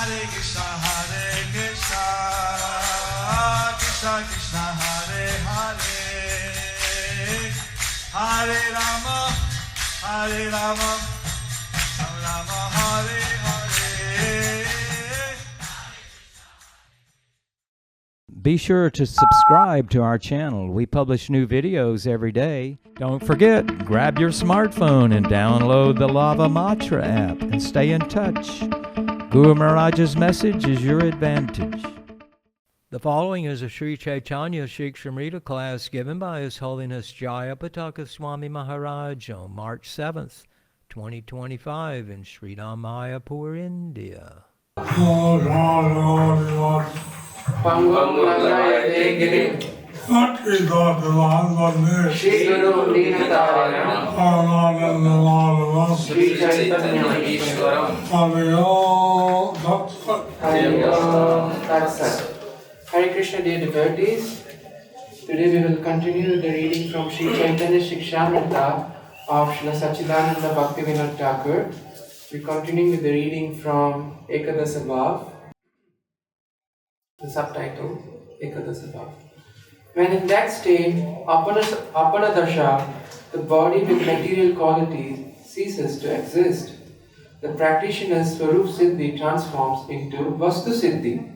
Hare Krishna, Krishna Krishna, Hare Hare, Hare Rama, Rama Rama, Hare Hare. Be sure to subscribe to our channel. We publish new videos every day. Don't forget, grab your smartphone and download the Lava Matra app and stay in touch. Guru Maharaj's message is your advantage. The following is a Sri Caitanya-śikṣāmṛta class given by His Holiness Jayapataka Swami Maharaj on March 7th, 2025 in Sri Māyāpur, India. Shri Guru Dīnatāraya Shri Caitanya-śikṣāmṛta. Hare Krishna, dear devotees. Today we will continue the reading from Sri Caitanya-śikṣāmṛta of Srila Sachidananda Bhaktivinoda Thakur. We are continuing with the reading from Ekadasa Bhav. The subtitle, Ekadasa Bhav. When in that state, Apanadasha, the body with material qualities, ceases to exist, the practitioner's Swarup Siddhi transforms into Vastu Siddhi.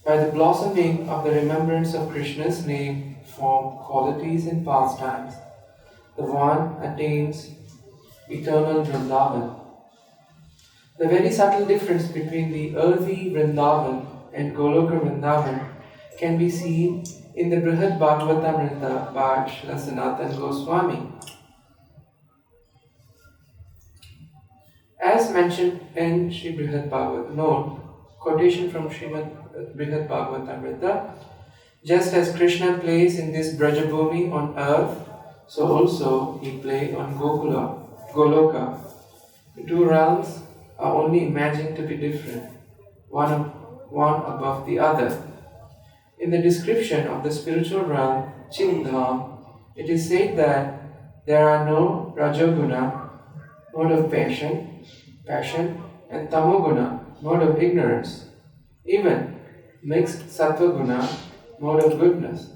By the blossoming of the remembrance of Krishna's name, form, qualities and pastimes, the one attains eternal Vrindavan. The very subtle difference between the earthy Vrindavan and Goloka Vrindavan can be seen in the Brihad Bhagavatamrita by Srila Sanatana Goswami. As mentioned in Sri Brihad Bhagavatam, note, quotation from Srimad Brihad Bhagavatamrita, just as Krishna plays in this Brajabhumi on earth, so also he played on Goloka. The two realms are only imagined to be different, one above the other. In the description of the spiritual realm, Chindham, it is said that there are no Rajoguna, mode of passion, and Tamoguna, mode of ignorance, even mixed Sattva-guna, mode of goodness.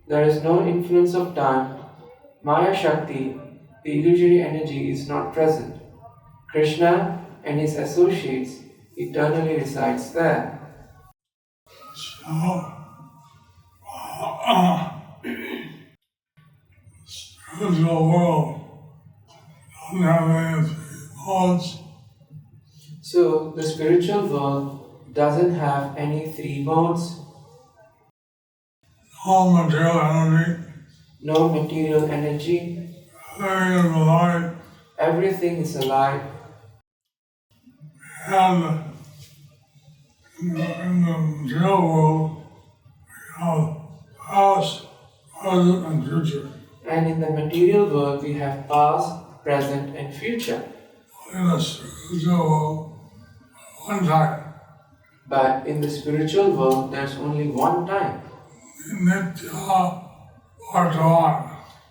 There is no influence of time. Maya Shakti, the illusory energy, is not present. Krishna and his associates eternally resides there. Spiritual world don't have any modes. So the spiritual world doesn't have any three modes. No material energy. No material energy. Everything is alive. Everything is alive. And in the material world, we have past, present, and future. And in the material world, we have past, present, and future. In the spiritual world, one time. But in the spiritual world, there's only one time. Nitya Vartaman.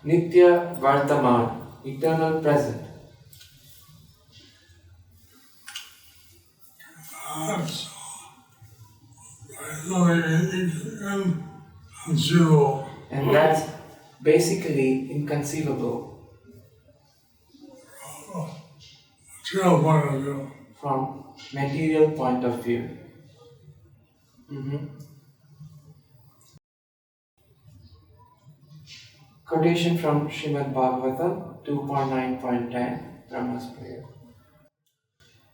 Nitya Vartaman, eternal present. That's inconceivable. And that's basically inconceivable Material point of view. from material point of view. Quotation from Srimad Bhagavatam 2.9.10, Brahma's prayer.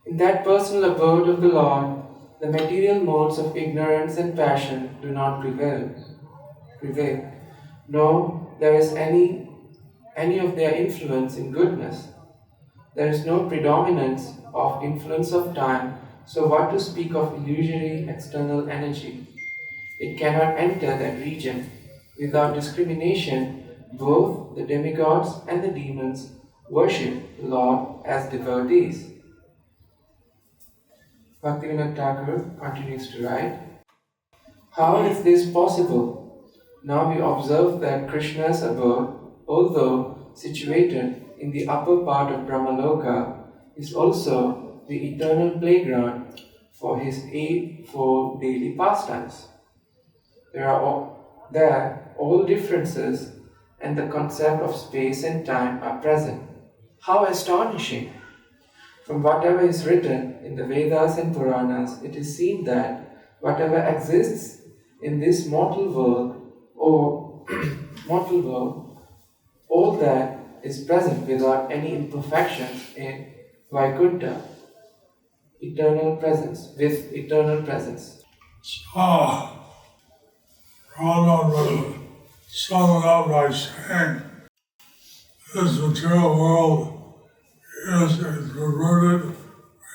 In that personal abode of the Lord, the material modes of ignorance and passion do not prevail. No, there is any of their influence in goodness. There is no predominance of influence of time, so what to speak of illusory external energy? It cannot enter that region. Without discrimination, both the demigods and the demons worship the Lord as devotees. Bhaktivinoda Thakur continues to write, how is this possible? Now we observe that Krishna's abode, although situated in the upper part of Brahmaloka, is also the eternal playground for his eightfold daily pastimes. There all differences and the concept of space and time are present. How astonishing! From whatever is written in the Vedas and Puranas, it is seen that whatever exists in this mortal world or mortal world, all that is present without any imperfections in Vaikuntha, eternal presence, with eternal presence. Rama was summed up by saying, this material world is a perverted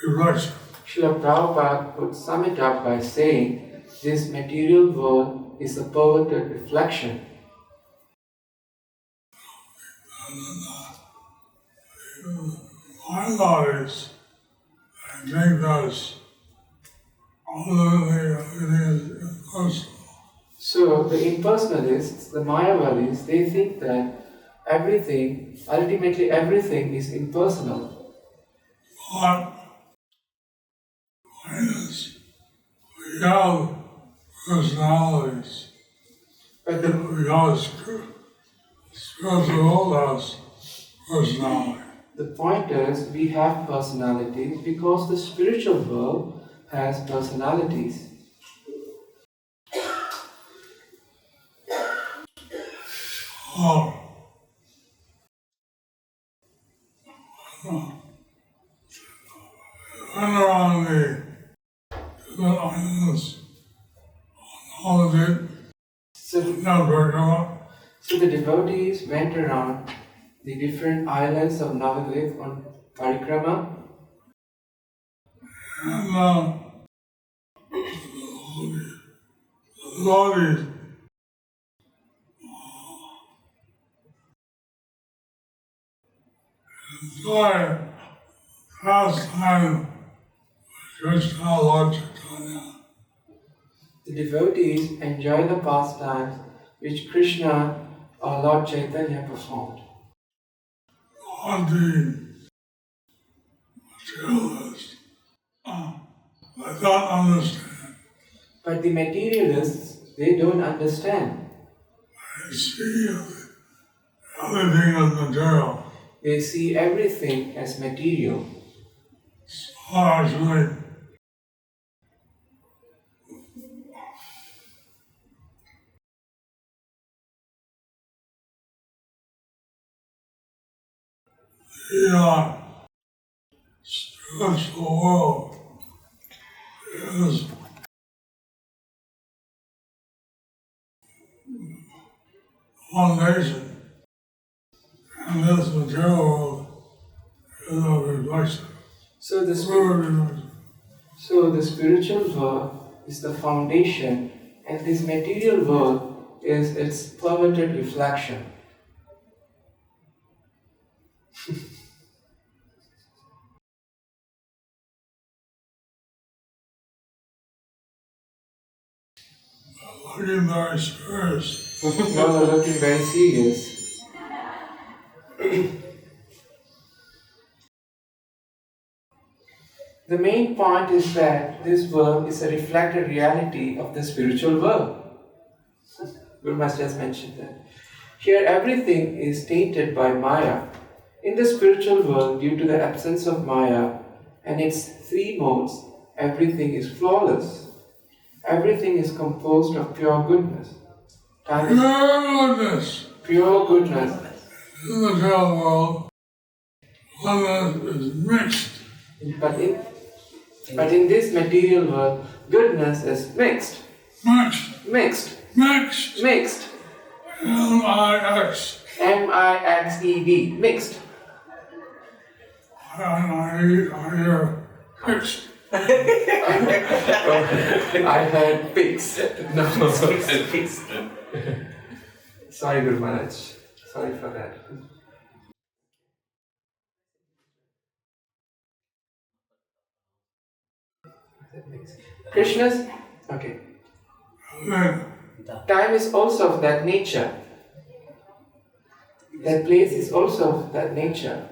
reflection. Srila Prabhupada would sum it up by saying, this material world is a perverted reflection. My bodies, I think that's ultimately everything is impersonal. So the impersonalists, the Mayavalis, they think that ultimately everything is impersonal. But we have personalities. But We have spiritual world has personality. the point is, we have personalities because the spiritual world has personalities. When around the islands on holiday, So the devotees went around the different islands of Navadvip on parikrama, and the devotees enjoy pastime with Krishna Lord Chaitanya. the devotees enjoy the pastimes which Krishna or Lord Chaitanya performed. On the materialist, they don't understand. But the materialists, they don't understand. They see everything as material. They see everything as material. So actually, the spiritual world is foundation, and this material world is a reflection. So the spiritual world is the foundation, and this material world is its perverted reflection. Looking very serious. You all are looking very serious. The main point is that this world is a reflected reality of the spiritual world. Guru Maharaj just mentioned that. Here everything is tainted by Maya. In the spiritual world, due to the absence of Maya and its three modes, everything is flawless. Everything is composed of pure goodness. Pure goodness. In the material world, goodness is mixed. But in this material world, goodness is mixed. Mixed. M-I-X. M-I-X-E-D. Mixed. I hear mixed. I heard pigs. No. Sorry, Guru Maharaj. Sorry for that. Krishna's, okay. Time is also of that nature. That place is also of that nature.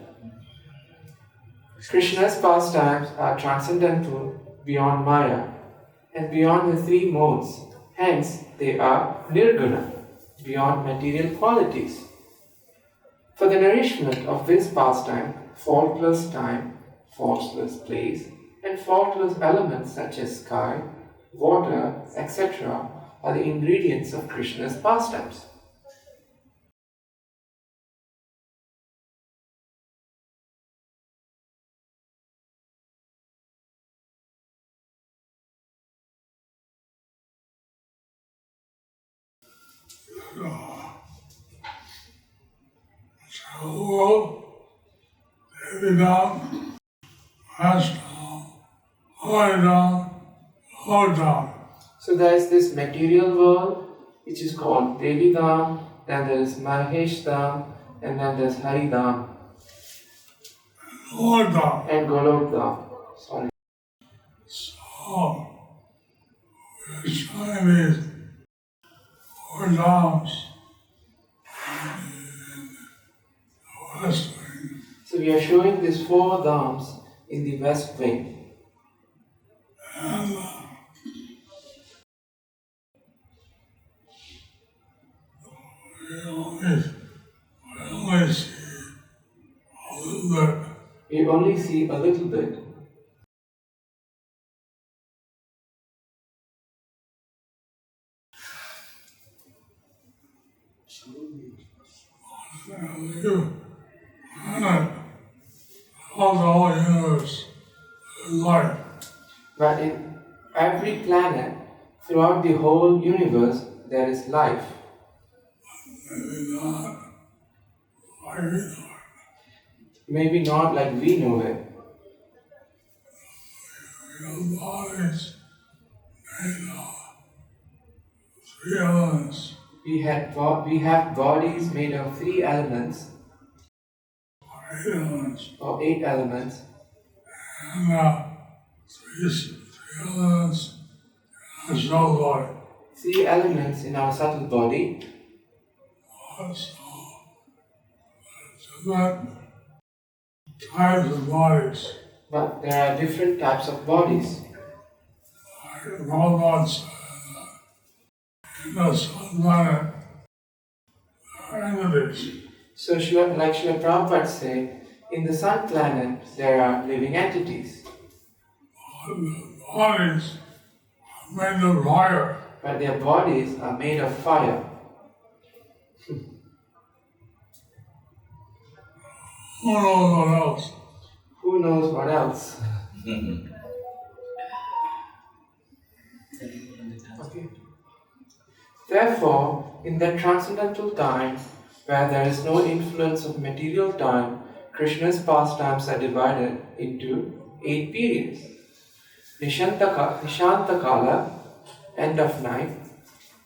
Krishna's pastimes are transcendental beyond Maya, and beyond the three modes. Hence, they are nirguna, beyond material qualities. For the nourishment of this pastime, faultless time, faultless place, and faultless elements such as sky, water, etc. are the ingredients of Krishna's pastimes. So, Devidam, Hastam, Hoidam, Hodam. So there is this material world which is called Devidam, then there is Maheshdam, and then there is Haridam Hodam. and Golokdam. Sorry. So, we're showing these four dams in the West Wing. So we are showing these four dhams in the West Wing. And we only see a little bit. We only see a little bit. All the whole universe is light. But in every planet, throughout the whole universe, there is life. Maybe not like we know it. Maybe not like we know it. We have bodies made of 3 elements. We have bodies made of 3 elements Or 8 elements. or 8 elements, And 3 elements in our soul body. 3 elements in our subtle body. So, different types of bodies. But there are different types of bodies. Like Bhagavan said, in the sun planet, there are entities. So like Srila Prabhupada said, in the sun planet there are living entities. The bodies are made of fire. But their bodies are made of fire. Who knows what else? Who knows what else? Okay. Therefore, in that transcendental time, where there is no influence of material time, Krishna's pastimes are divided into 8 periods. Nishanta Kala, end of night,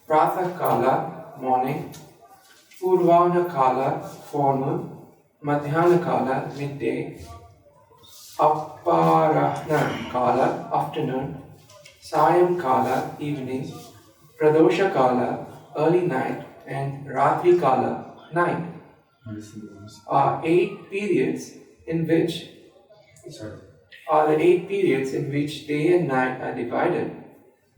Pratha Kala, morning, Purvana Kala, forenoon, Madhyana Kala, midday, Aparahna Kala, afternoon, Sayam Kala, evening, Pradosha Kala, early night, and Ratri Kala, night, are 8 periods in which day and night are divided,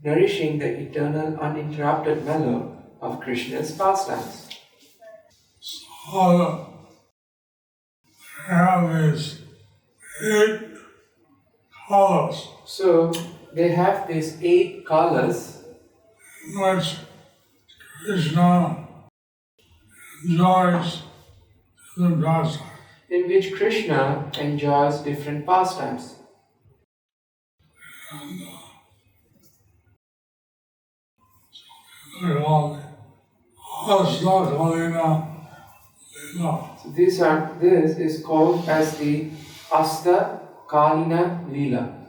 nourishing the eternal uninterrupted mellow of Krishna's pastimes. So, they have these 8 colors So they have these 8 kalas in which Krishna enjoys different pastimes. in which Krishna enjoys different pastimes. And so they all Asta Kalina Lila. So this is called as the Asta Kalina Leela.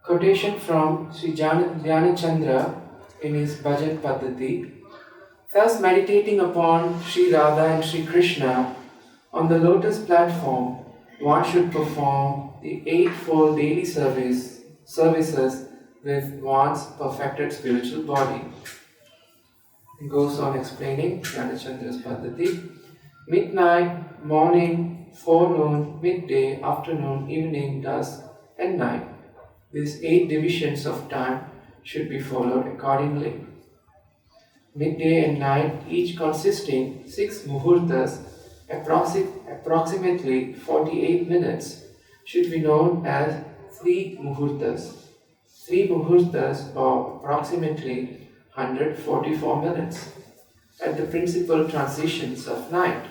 Quotation from Sri Dhyanachandra in his Bhajan Paddhati. Thus meditating upon Sri Radha and Sri Krishna on the lotus platform, one should perform the 8-fold daily services with one's perfected spiritual body. He goes on explaining Dhyanachandra's Paddhati. Midnight, morning, forenoon, midday, afternoon, evening, dusk, and night. These 8 divisions of time should be followed accordingly. Midday and night, each consisting 6 muhurtas, approximately 48 minutes, should be known as 3 muhurtas. 3 muhurtas or approximately 144 minutes at the principal transitions of night.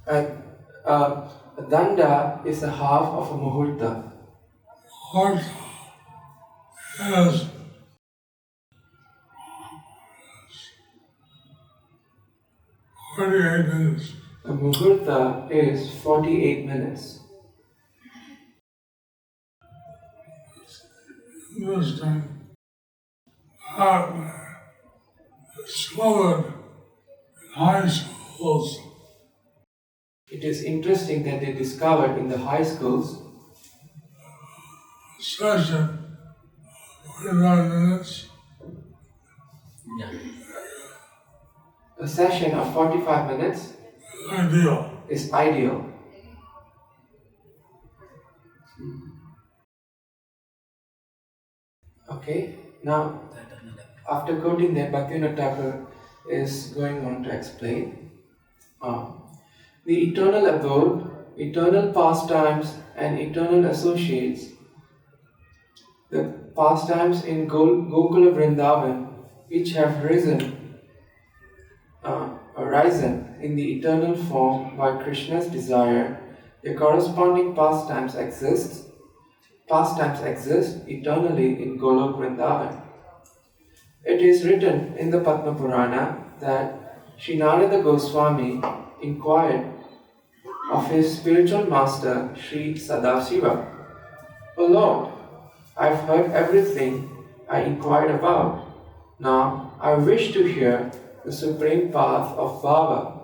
A danda is a half of a muhurta. Muhurta is 48 minutes. A muhurta is 48 minutes. This time, discovered in high schools. It is interesting that they discovered in the high schools Session 45 minutes. a session of 45 minutes Ideal. is ideal. Okay, now after quoting that, Bhaktivinoda is going on to explain the eternal abode, eternal pastimes, and eternal associates. The pastimes in Gokula Vrindavan, which have arisen in the eternal form by Krishna's desire, the corresponding pastimes exist eternally in Golok Vrindavan. It is written in the Padma Purana that Sri Narada Goswami inquired of his spiritual master Sri Sadasiva, "O Lord, I've heard everything I inquired about. Now I wish to hear the supreme path of Baba."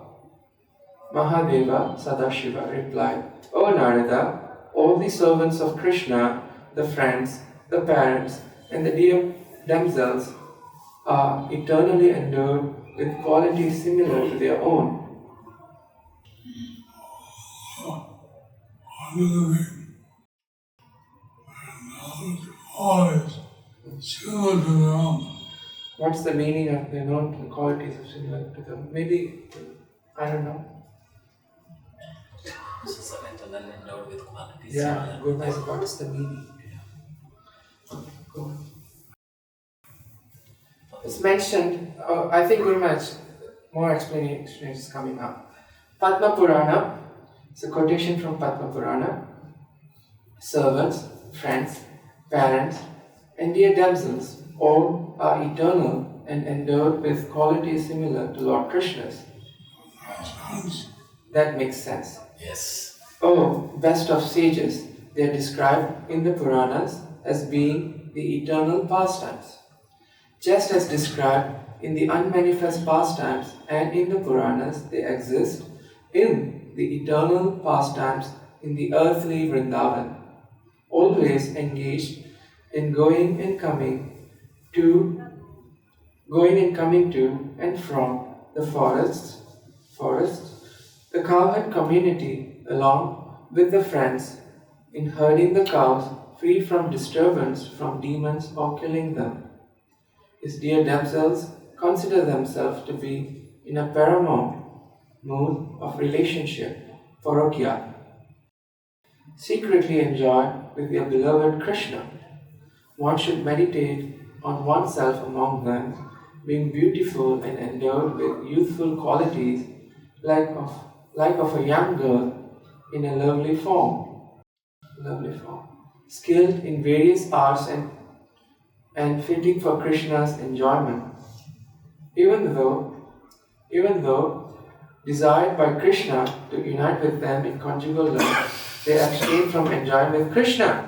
Mahadeva Sadashiva replied, "O Narada, all the servants of Krishna, the friends, the parents, and the dear damsels are eternally endowed with qualities similar to their own. Similar to their own. What's the meaning of the known qualities of similar to them? Maybe, I don't know. Endowed with qualities. Yeah, good night. What's the meaning? Okay, go on. It's mentioned, I think very much more explanation is coming up. Padma Purana, it's a quotation from Padma Purana. Servants, friends, parents, and dear damsels, all are eternal and endowed with qualities similar to Lord Krishna's. That makes sense. Yes. Oh, best of sages, they are described in the Puranas as being the eternal pastimes. Just as described in the unmanifest pastimes and in the Puranas, they exist in the eternal pastimes in the earthly Vrindavan, always engaged in going and coming to and from the forests, the cowherd community along with the friends in herding the cows free from disturbance from demons or killing them. His dear damsels consider themselves to be in a paramount mood of relationship, parokya, secretly enjoy with their beloved Krishna. One should meditate on oneself among them, being beautiful and endowed with youthful qualities like of a young girl in a lovely form, skilled in various arts and fitting for Krishna's enjoyment. Even though desired by Krishna to unite with them in conjugal love, they abstain from enjoying with Krishna.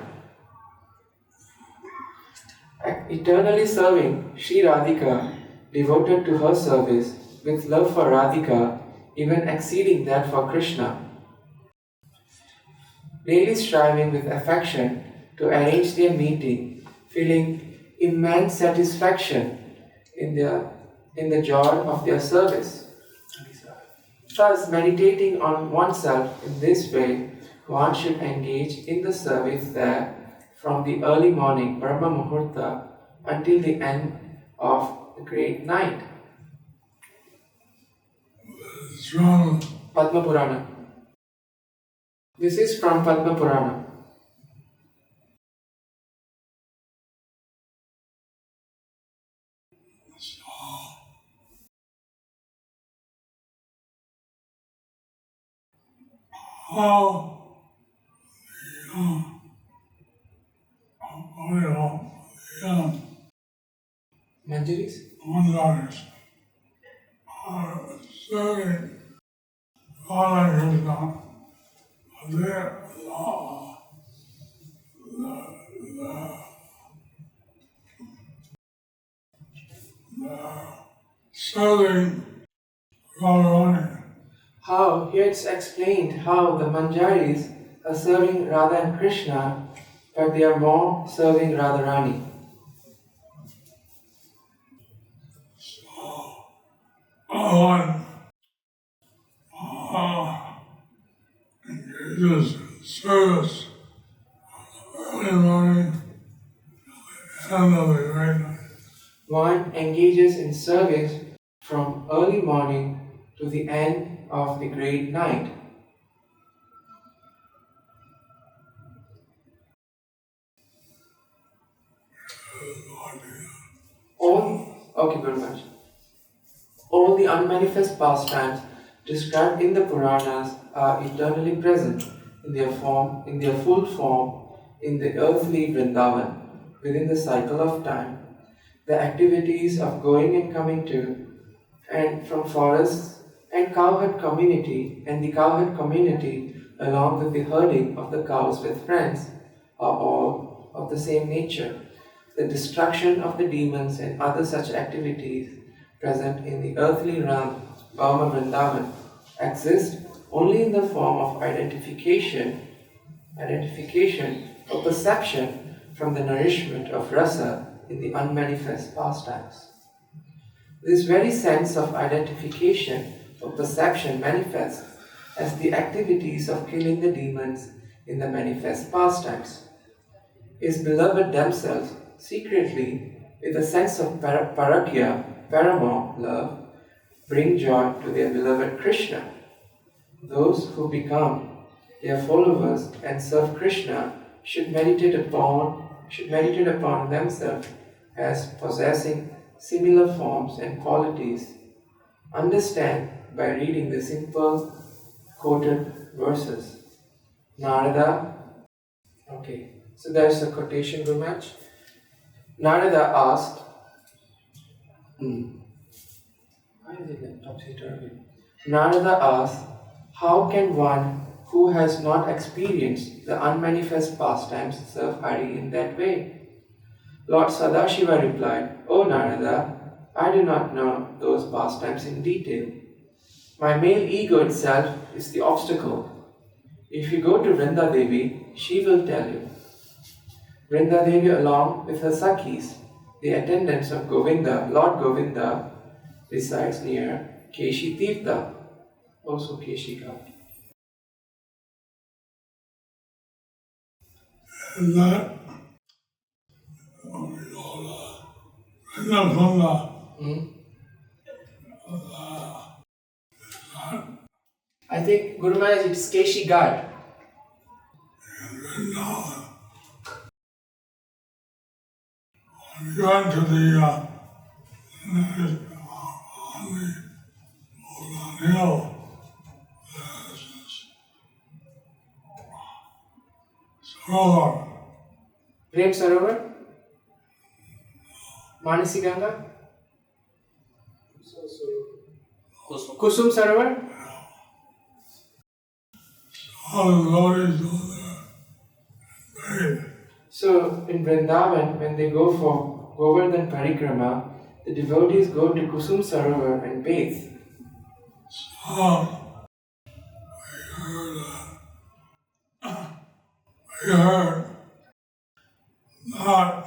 Eternally serving Sri Radhika, devoted to her service, with love for Radhika, even exceeding that for Krishna. Daily striving with affection to arrange their meeting, filling immense satisfaction in the joy of their service. Thus, meditating on oneself in this way, one should engage in the service there from the early morning, Brahma Muhurta, until the end of the great night. It's from Padma Purana. This is from Padma Purana. how Manjaris? Manjaris are serving Lord Krishna. They're serving Radharani. How, here it's explained how the Manjaris are serving Radha and Krishna, but they are more serving Radharani. One engages in service early morning and of the great night. One engages in service from early morning to the end of the great night. Okay, very much. All the unmanifest pastimes described in the Puranas are eternally present in their full form, in the earthly Vrindavan, within the cycle of time. The activities of going and coming to, and from forests and cowherd community, and the cowherd community, along with the herding of the cows with friends, are all of the same nature. The destruction of the demons and other such activities present in the earthly realm, Bhama Vrindavan, exist only in the form of identification or perception from the nourishment of rasa in the unmanifest pastimes. This very sense of identification or perception manifests as the activities of killing the demons in the manifest pastimes. His beloved themselves secretly, with a sense of parakya, paramount love, bring joy to their beloved Krishna. Those who become their followers and serve Krishna should meditate upon themselves as possessing similar forms and qualities. Understand by reading the simple quoted verses. Narada, okay, so there's a quotation, Gurumaj. Narada asked, why is it topsy-turvy? Narada asked, how can one who has not experienced the unmanifest pastimes serve Hari in that way? Lord Sadashiva replied, O Narada, I do not know those pastimes in detail. My male ego itself is the obstacle. If you go to Vrinda Devi, she will tell you. Vrinda Devi, along with her Sakhis, the attendants of Govinda, Lord Govinda, resides near Keshi Tirtha, also Keshi Ghat. And that I think Guru Maharaj, it's Keshi Ghat. When we got to the on the hill, there's this Sarovar. Prem Sarovar? Manasi Ganga? Kusum Sarovar? All the devotees go there and bathe. So in Vrindavan, when they go for Govardhan Parikrama, the devotees go to Kusum Sarovar and bathe. We heard that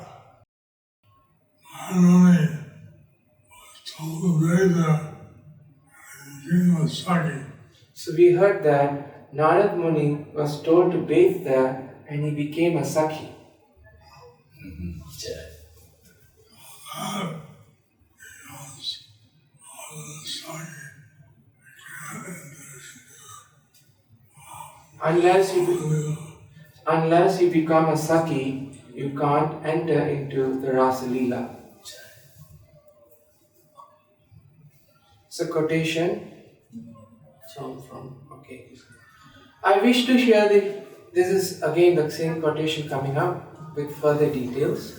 told to bathe there, and he became a Saki. So we heard that Narad Muni was told to bathe there and he became a Sakhi. Jai. That because all of the Saki can't enter Unless you become a Sakhi, you can't enter into the Rasa Leela. It's a quotation from okay. I wish to share this is again the same quotation coming up with further details.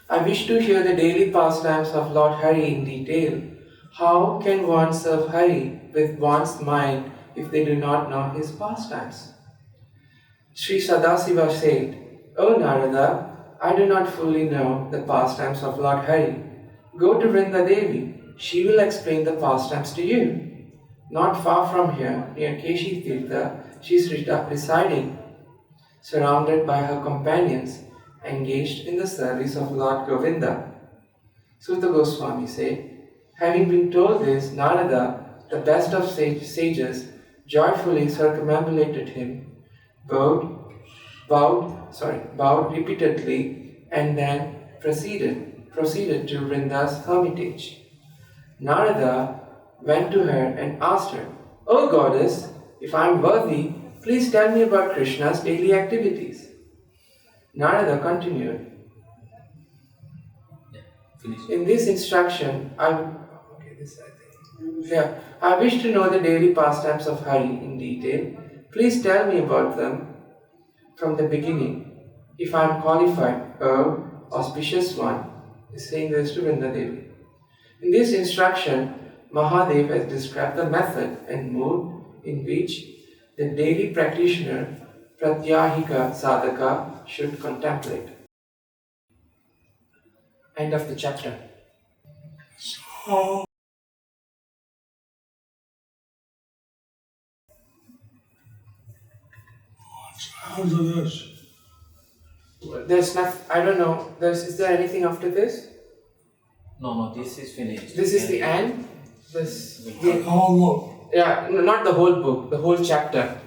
I wish to hear the daily pastimes of Lord Hari in detail. How can one serve Hari with one's mind if they do not know his pastimes? Sri Sadasiva said, O Narada, I do not fully know the pastimes of Lord Hari. Go to Vrinda Devi. She will explain the pastimes to you. Not far from here, near Keshi Tirtha, she is residing, surrounded by her companions, engaged in the service of Lord Govinda. Sutta Goswami said, having been told this, Narada, the best of sages, joyfully circumambulated him, bowed repeatedly, and then proceeded to Vrinda's hermitage. Narada went to her and asked her, O goddess, if I am worthy, please tell me about Krishna's daily activities. Narada continued, in this instruction, I wish to know the daily pastimes of Hari in detail. Please tell me about them from the beginning. If I am qualified, O auspicious one, is saying this to Vrinda Devi. In this instruction, Mahadev has described the method and mode in which the daily practitioner, Pratyahika Sadhaka, should contemplate. End of the chapter. So, after this, There's not, I don't know, is there anything after this? No, this is finished. This is the end? the whole book, Yeah, no, not the whole book, the whole chapter.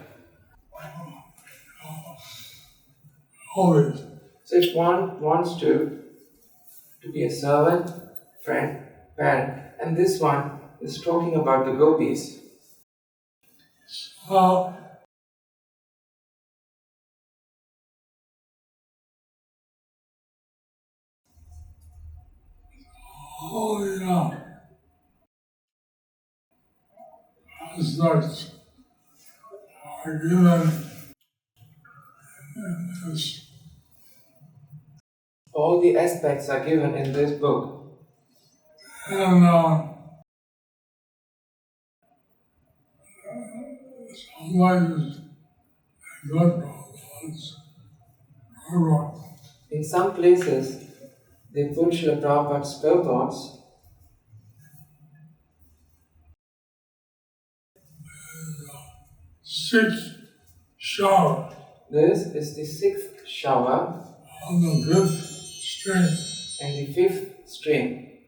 always. So if one wants to be a servant, friend, parent, and this one is talking about the gopis. So, Holiness aspects are given in this. All the aspects are given in this book. And some places they got those are wrong. In some places, they put Srila Prabhupada's purports. Sixth shower This is the sixth shower on the fifth string and the fifth string.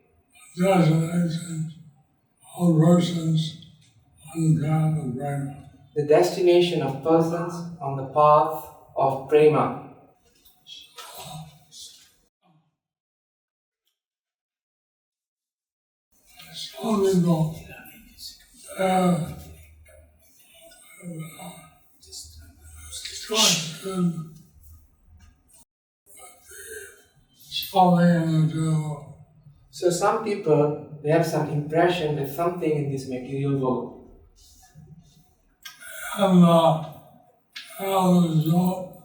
designations of persons on the path of Brahma. The destination of persons on the path of prema. Some people instruction falling into So some people, they have some impression that something in this material world. and as a result,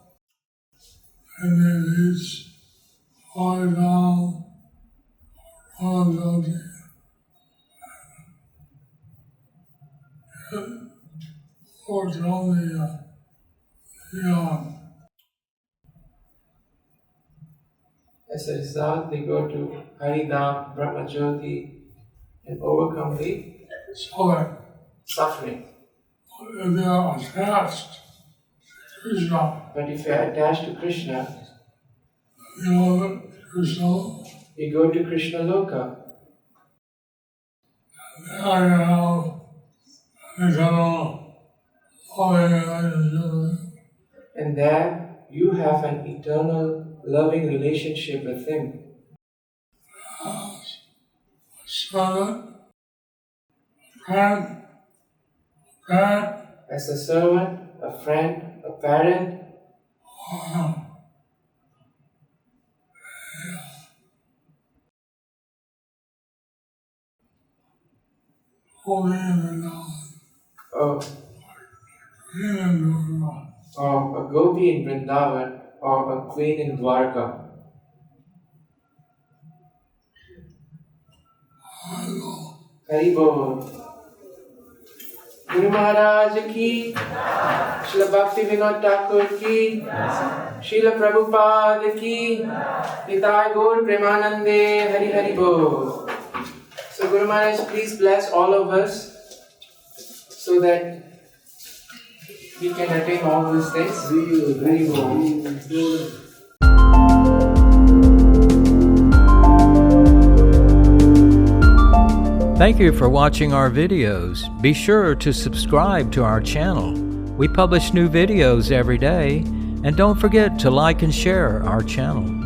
and then each lie down or or tell the As a result, they go to Haridam, Brahmajyoti, and overcome the suffering. if they are attached to Krishna, But if you are attached to Krishna, Krishna, you go to Krishna Loka. I have eternal loving relationship. And there you have an eternal loving relationship with Him. Servant, friend, parent, As a servant, a friend, a parent, holy and or known. a gopi in Vrindavan, or a queen in Dwarka. Haribol. Guru Maharaj ki, Srila Bhakti Vinod Thakur ki, Srila Prabhupada ki, Nitai Gaur Premanande, Hari Hari Bol. So Guru Maharaj, please bless all of us so that we can attain all these things. Hari Bol. Thank you for watching our videos. Be sure to subscribe to our channel. We publish new videos every day, and don't forget to like and share our channel.